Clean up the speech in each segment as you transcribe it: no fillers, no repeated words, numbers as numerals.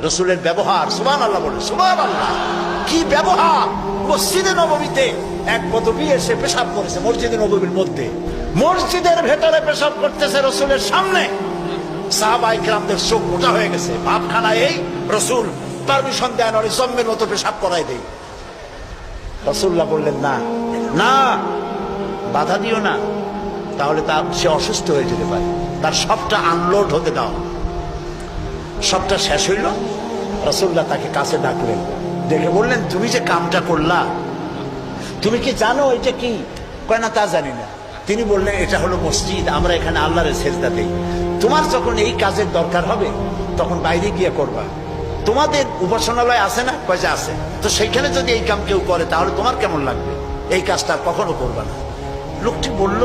রসুলের ব্যবহার, সুবহানাল্লাহ বলে, সুবহানাল্লাহ, কি ব্যবহার! মসজিদে নববীতে এক বদবী এসে পেশাব করেছে মসজিদে নববীর মধ্যে, মসজিদের ভেতরে পেশাব করতেছে রসুলের সামনে। সাহাবায়ে কেরামদের চোখ মোটা হয়ে গেছে, ভাবখানা এই রসুল পারমিশন দেন আর জম্মের মতো পেশাব করাই দেই। রাসূলুল্লাহ বললেন, না না, বাধা দিও না, তাহলে সে অসুস্থ হয়ে যেতে পারে, তার সবটা আনলোড হতে দাও। সবটা শেষ হইল, রাসূলুল্লাহ তাকে কাছে ডাকলেন, ডেকে বললেন, তুমি যে কামটা করলা, তুমি কি জানো এটা কি? কয় না, তা জানি না। তিনি বললেন, এটা হলো মসজিদ, আমরা এখানে আল্লাহর সেজদা দেই। তোমার যখন এই কাজের দরকার হবে তখন বাইরে গিয়ে করবা। তোমাদের উপাসনালয় আছে না? কয় যে আছে। তো সেইখানে যদি এই কাম কেউ করে তাহলে তোমার কেমন লাগবে? এই কাজটা কখনো করবা না। লোকটি বলল,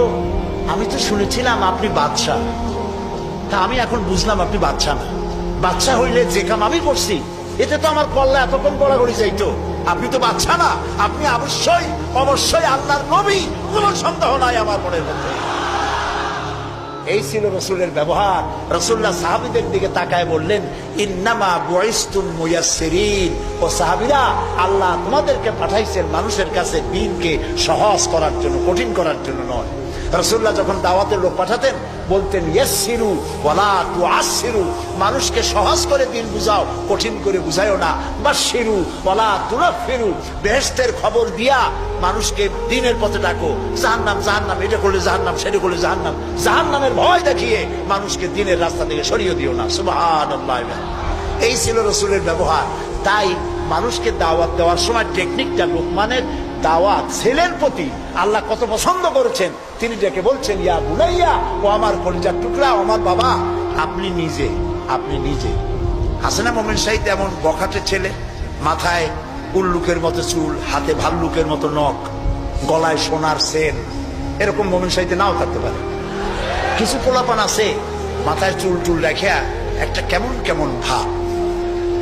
আমি তো শুনেছিলাম আপনি বাদশাহ, তা আমি এখন বুঝলাম আপনি বাদশাহ না। বাদশাহ হইলে যে কাম আমি করছি এতে তো আমার কল্লা এতক্ষণ গড়াগড়ি যাইতো। আপনি তো বাদশাহ না, আপনি অবশ্যই অবশ্যই আল্লাহর নবী, কোনো সন্দেহ নাই আমার মনের মধ্যে। এই ছিল রসুলের ব্যবহার। রাসূলুল্লাহ সাহাবীদের দিকে তাকায় বললেন, ইন্নামা বুইসতুম মুয়াসসিরিন, ও সাহাবীরা, আল্লাহ তোমাদেরকে পাঠাইছেন মানুষের কাছে দ্বীনকে সহজ করার জন্য, কঠিন করার জন্য নয়। রাসূলুল্লাহ যখন দাওয়াতের লোক পাঠাতেন বলতেন, ইয়াসসিরু ওয়ালা তুআসসিরু, মানুষকে সহজ করে দ্বীন বুঝাও, কঠিন করে বুঝায়ও না। বাশশিরু ওয়ালা তুনাফিরু, বেহেশতের খবর দিয়া মানুষকে দ্বীনের পথে ডাকো। জাহান্নাম জাহান্নাম, এটা করলে জাহান্নাম, সেটা করলে জাহান্নাম, জাহান্নামের ভয় দেখিয়ে মানুষকে দ্বীনের রাস্তা থেকে সরিয়ে দিও না। সুবহানাল্লাহ। এই ছিল রাসূলের ব্যবহার। তাই মানুষকে দাওয়াত দেওয়ার সময় টেকনিকটা, লোকমানের দাওয়াত ছেলের প্রতি আল্লাহ কত পছন্দ করেছেন। তিনি ডেকে বলছেন, ইয়া বুনাইয়া, ও আমার কলিজার টুকরা, আমার বাবা, আপনি নিজে হাসানা মোমেন সাহিদ এমন বখাটে ছেলে, মাথায় উল্লুকের মতো চুল, হাতে ভাল্লুকের মতো নখ, গলায় সোনার সেন, এরকম মোমেন সাহিদে নাও থাকতে পারে। কিছু পোলাপান আছে মাথায় চুল টুল রেখে একটা কেমন কেমন ভাব,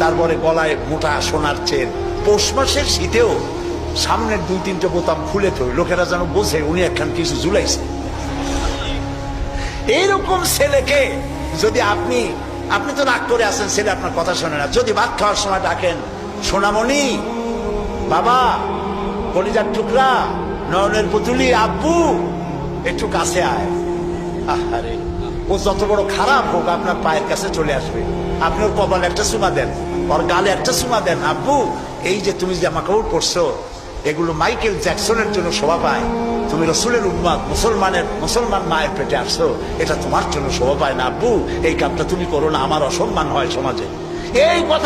তারপরে গলায় মোটা সোনার চেন, পৌষ মাসের শীতেও সামনের 2-3টে বোতাম খুলে তো লোকেরা যেন বোঝে উনি একখান কিছু ঝুলাইছে। এইরকম ছেলেকে যদি আপনি তো রাগ করে আছেন, ছেলে আপনার কথা শোনে না, যদি ভাত খাওয়ার সময় ডাকেন, সোনামণি, বাবা, কলিজার টুকরা, নয়নের পুতুলি, আব্বু, একটু কাছে আয়, আহারে, ও যত বড় খারাপ হোক আপনার পায়ের কাছে চলে আসবে। আপনি ওর কপালে একটা চুমা দেন, ওর গালে একটা চুমা দেন, আব্বু, এই যে তুমি জামা কাপড় পরছো এগুলো মাইকেল জ্যাকসনের জন্য শোভা পায়, তুমি রসুলের উম্মত, মুসলমান মায়ের পেটে আসছো, এটা তোমার জন্য শোভা পায় না আব্বু, এই কামটা তুমি করো না, আমার অসম্মান হয় সমাজে। এই কথা